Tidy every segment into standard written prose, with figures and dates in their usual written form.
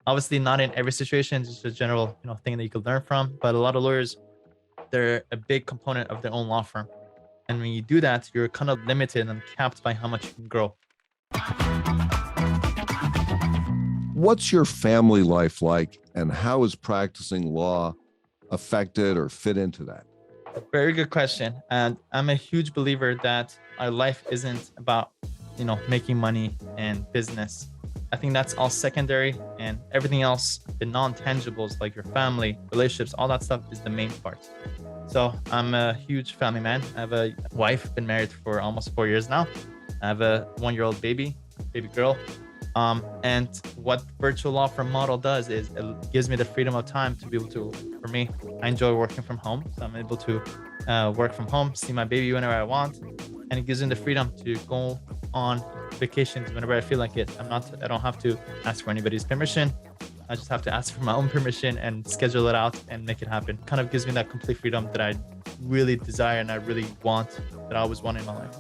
Obviously, not in every situation, just a general, thing that you could learn from. But a lot of lawyers, they're a big component of their own law firm. And when you do that, you're kind of limited and capped by how much you can grow. What's your family life like, and how is practicing law affected or fit into that? Very good question. And I'm a huge believer that our life isn't about, making money and business. I think that's all secondary, and everything else, the non-tangibles like your family, relationships, all that stuff is the main part. So I'm a huge family man. I have a wife, been married for almost 4 years now. I have a 1-year-old baby girl. And what virtual law firm model does is it gives me the freedom of time to be able to, for me, I enjoy working from home. So I'm able to work from home, see my baby whenever I want. And it gives me the freedom to go on vacations whenever I feel like it. I don't have to ask for anybody's permission. I just have to ask for my own permission and schedule it out and make it happen. Kind of gives me that complete freedom that I really desire and I really want, that I always wanted in my life.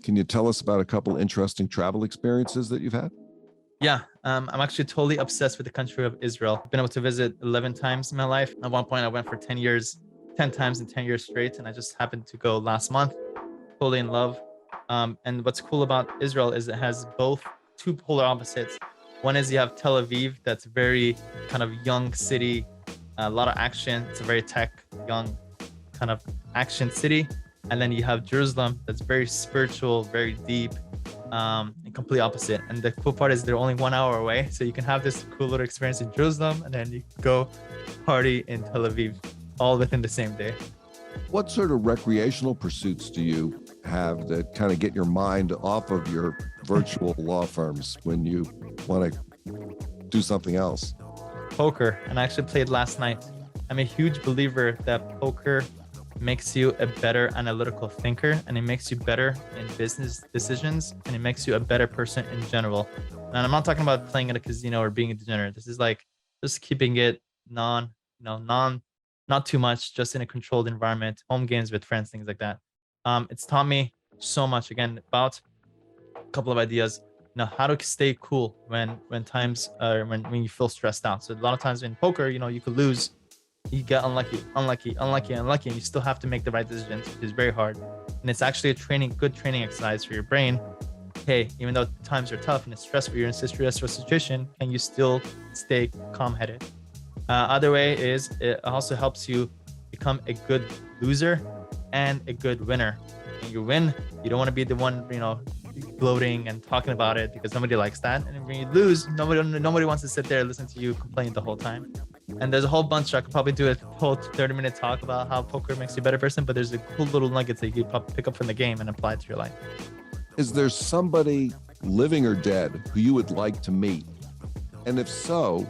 Can you tell us about a couple interesting travel experiences that you've had? Yeah, I'm actually totally obsessed with the country of Israel. I've been able to visit 11 times in my life. At one point, I went for 10 times in 10 years straight, and I just happened to go last month. Totally in love. And what's cool about Israel is it has both two polar opposites. One is you have Tel Aviv, that's very kind of young city, a lot of action. It's a very tech, young kind of action city. And then you have Jerusalem, that's very spiritual, very deep, and complete opposite. And the cool part is they're only 1 hour away. So you can have this cool little experience in Jerusalem, and then you go party in Tel Aviv, all within the same day. What sort of recreational pursuits do you have that kind of get your mind off of your virtual law firms when you want to do something else? Poker, and I actually played last night. I'm a huge believer that poker makes you a better analytical thinker, and it makes you better in business decisions, and it makes you a better person in general. And I'm not talking about playing at a casino or being a degenerate. This is like just keeping it not too much, just in a controlled environment, home games with friends, things like that. It's taught me so much, again, about a couple of ideas, how to stay cool when times when you feel stressed out. So a lot of times in poker, you could lose, you get unlucky, and you still have to make the right decisions, which is very hard. And it's actually a good training exercise for your brain. Hey, even though times are tough and it's stressful, you're in a stressful situation, can you still stay calm-headed? Other way is it also helps you become a good loser and a good winner. When you win, you don't want to be the one, gloating and talking about it, because nobody likes that. And when you lose, nobody wants to sit there and listen to you complain the whole time. And there's a whole bunch. I could probably do a whole 30-minute talk about how poker makes you a better person, but there's a cool little nuggets that you could probably pick up from the game and apply to your life. Is there somebody living or dead who you would like to meet? And if so,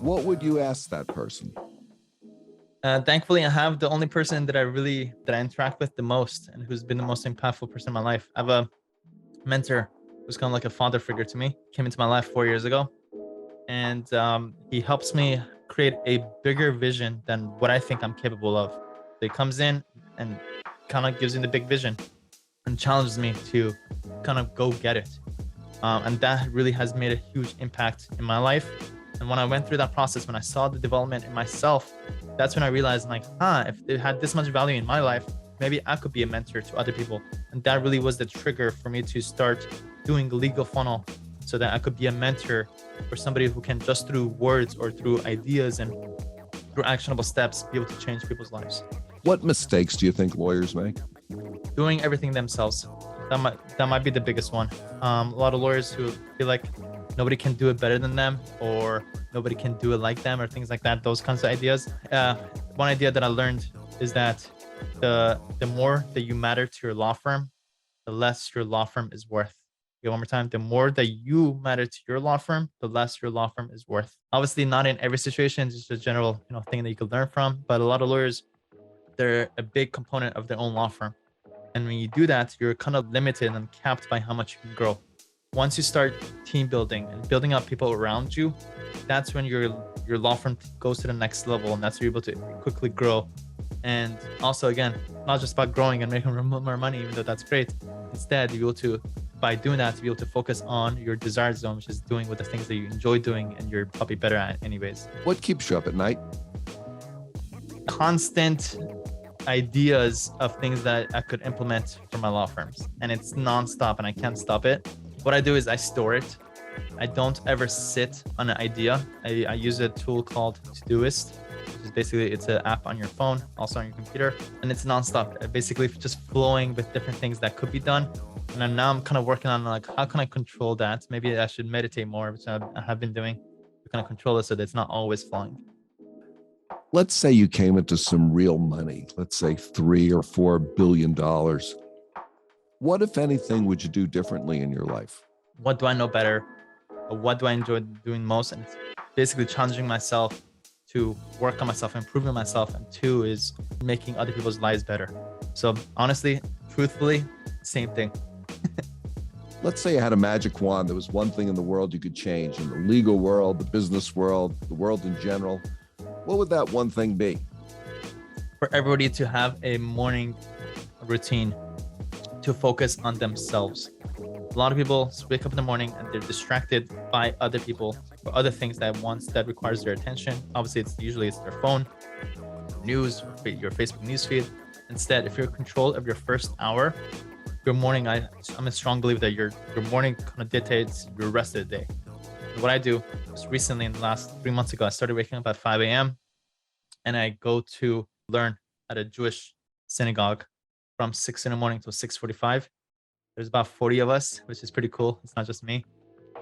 what would you ask that person? Thankfully, I have the only person that I interact with the most and who's been the most impactful person in my life. I have a mentor who's kind of like a father figure to me. Came into my life 4 years ago, and he helps me create a bigger vision than what I think I'm capable of. So he comes in and kind of gives me the big vision and challenges me to kind of go get it. And that really has made a huge impact in my life. And when I went through that process, when I saw the development in myself, that's when I realized, like, if it had this much value in my life, maybe I could be a mentor to other people. And that really was the trigger for me to start doing Legal Funnel, so that I could be a mentor for somebody who can, just through words or through ideas and through actionable steps, be able to change people's lives. What mistakes do you think lawyers make? Doing everything themselves. That might be the biggest one. A lot of lawyers who feel like nobody can do it better than them, or nobody can do it like them, or things like that, those kinds of ideas. One idea that I learned is that the more that you matter to your law firm, the less your law firm is worth. Okay, one more time. The more that you matter to your law firm, the less your law firm is worth. Obviously, not in every situation, just a general, thing that you could learn from. But a lot of lawyers, they're a big component of their own law firm. And when you do that, you're kind of limited and capped by how much you can grow. Once you start team building and building up people around you, that's when your law firm goes to the next level, and that's where you're able to quickly grow. And also, again, not just about growing and making more money, even though that's great. Instead, you're able to by doing that, to be able to focus on your desired zone, which is doing with the things that you enjoy doing and you're probably better at anyways. What keeps you up at night? Constant ideas of things that I could implement for my law firms, and it's nonstop and I can't stop it. What I do is I store it. I don't ever sit on an idea. I use a tool called Todoist, which is basically, it's an app on your phone, also on your computer, and it's nonstop. Basically just flowing with different things that could be done. And then now I'm kind of working on like, how can I control that? Maybe I should meditate more, which I have been doing, to kind of control it so that it's not always flowing. Let's say you came into some real money, let's say $3 or $4 billion. What, if anything, would you do differently in your life? What do I know better? What do I enjoy doing most? And it's basically challenging myself to work on myself, improving myself. And two is making other people's lives better. So honestly, truthfully, same thing. Let's say you had a magic wand. There was one thing in the world you could change, in the legal world, the business world, the world in general. What would that one thing be? For everybody to have a morning routine to focus on themselves. A lot of people wake up in the morning and they're distracted by other people or other things that requires their attention. Obviously, it's their phone, news, your Facebook newsfeed. Instead, if you're in control of your first hour, your morning, I'm a strong believer that your morning kind of dictates your rest of the day. And what I do is recently, in the last 3 months ago, I started waking up at 5 a.m. and I go to learn at a Jewish synagogue from 6 in the morning till 6:45. There's about 40 of us, which is pretty cool. It's not just me,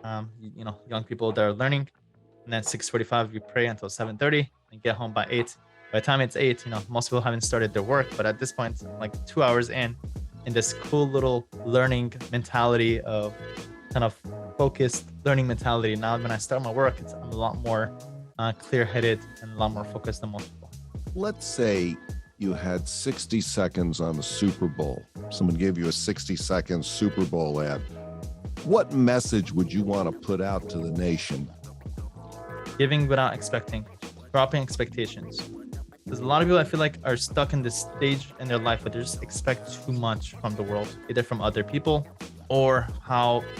young people that are learning. And then 6:45, we pray until 7:30 and get home by 8. By the time it's 8, most people haven't started their work. But at this point, like 2 hours in this cool little learning mentality of kind of focused learning mentality. Now, when I start my work, I'm a lot more clear-headed and a lot more focused than most people. Let's say you had 60 seconds on the Super Bowl. Someone gave you a 60-second Super Bowl ad. What message would you want to put out to the nation? Giving without expecting, dropping expectations. There's a lot of people I feel like are stuck in this stage in their life where they just expect too much from the world, either from other people or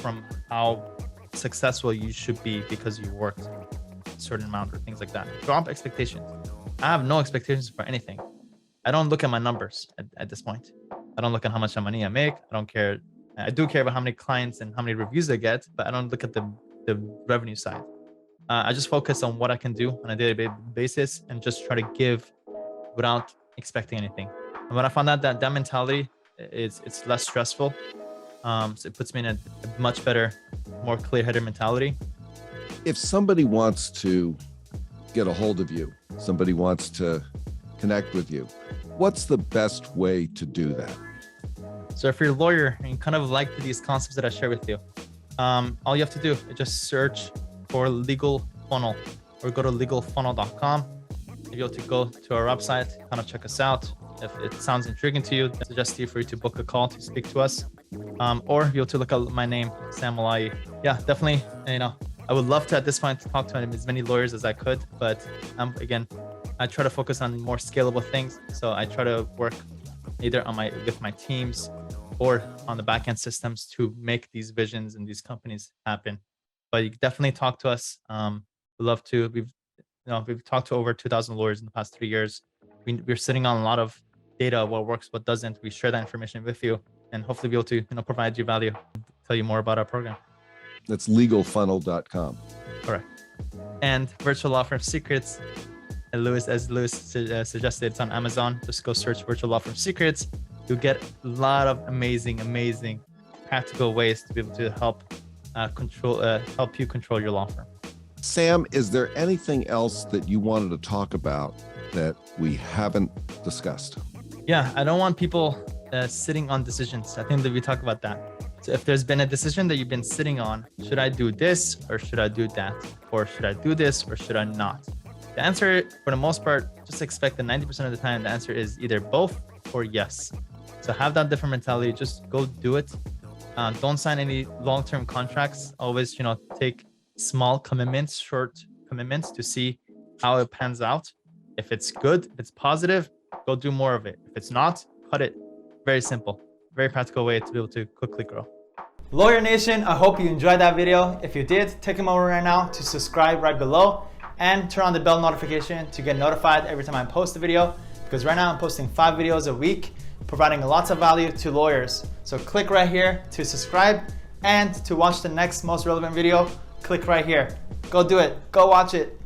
from how successful you should be because you worked a certain amount or things like that. Drop expectations. I have no expectations for anything. I don't look at my numbers at this point. I don't look at how much money I make. I don't care. I do care about how many clients and how many reviews I get, but I don't look at the revenue side. I just focus on what I can do on a daily basis and just try to give without expecting anything. And when I found out that mentality, it's less stressful. So it puts me in a much better, more clear-headed mentality. If somebody wants to get a hold of you, somebody wants to connect with you, what's the best way to do that? So if you're a lawyer and you kind of like these concepts that I share with you, all you have to do is just search for Legal Funnel or go to legalfunnel.com. You'll be able to go to our website, kind of check us out. If it sounds intriguing to you, I suggest for you to book a call to speak to us. Or you'll to look at my name, Sam Mollaei. Yeah, definitely. I would love to at this point talk to as many lawyers as I could, but again, I try to focus on more scalable things. So I try to work either with my teams or on the backend systems to make these visions and these companies happen. But you can definitely talk to us. We'd love to. We've talked to over 2,000 lawyers in the past 3 years. We're sitting on a lot of data, what works, what doesn't. We share that information with you and hopefully be able to provide you value, tell you more about our program. That's legalfunnel.com. Correct. And Virtual Law Firm Secrets, as Lewis suggested, it's on Amazon. Just go search Virtual Law Firm Secrets. You'll get a lot of amazing practical ways to be able to help you control your law firm. Sam, is there anything else that you wanted to talk about that we haven't discussed? Yeah, I don't want people sitting on decisions. I think that we talk about that. So if there's been a decision that you've been sitting on, should I do this or should I do that? Or should I do this or should I not? The answer, for the most part, just expect that 90% of the time, the answer is either both or yes. So have that different mentality. Just go do it. Don't sign any long-term contracts. Always, take small commitments, short commitments to see how it pans out. If it's good, if it's positive, go do more of it. If it's not, cut it. Very simple, very practical way to be able to quickly grow. Lawyer Nation, I hope you enjoyed that video. If you did, take a moment right now to subscribe right below and turn on the bell notification to get notified every time I post a video, because right now I'm posting 5 videos a week, providing lots of value to lawyers. So click right here to subscribe, and to watch the next most relevant video, click right here. Go do it, go watch it.